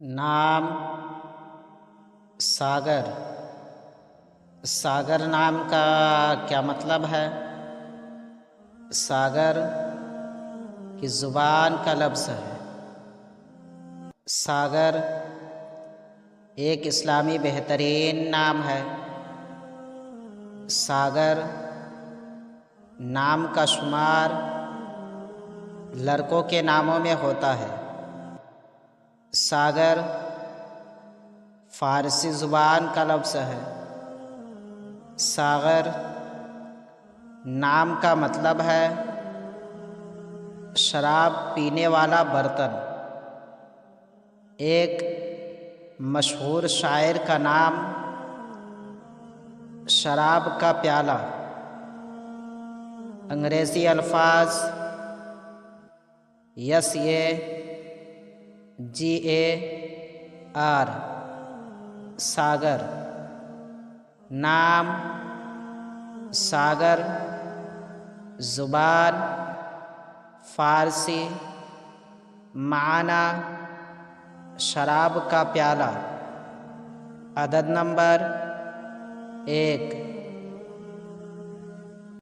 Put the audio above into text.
नाम सागर। सागर नाम का क्या मतलब है? सागर की ज़ुबान का लफ्ज़ है। सागर एक इस्लामी बेहतरीन नाम है। सागर नाम का शुमार लड़कों के नामों में होता है। सागर फ़ारसी ज़ुबान का लफ्ज़ है। सागर नाम का मतलब है शराब पीने वाला बर्तन। एक मशहूर शायर का नाम शराब का प्याला। अंग्रेज़ी अल्फाज SAGAR सागर। नाम सागर, ज़ुबान फ़ारसी, माना शराब का प्याला। अदद नंबर 1।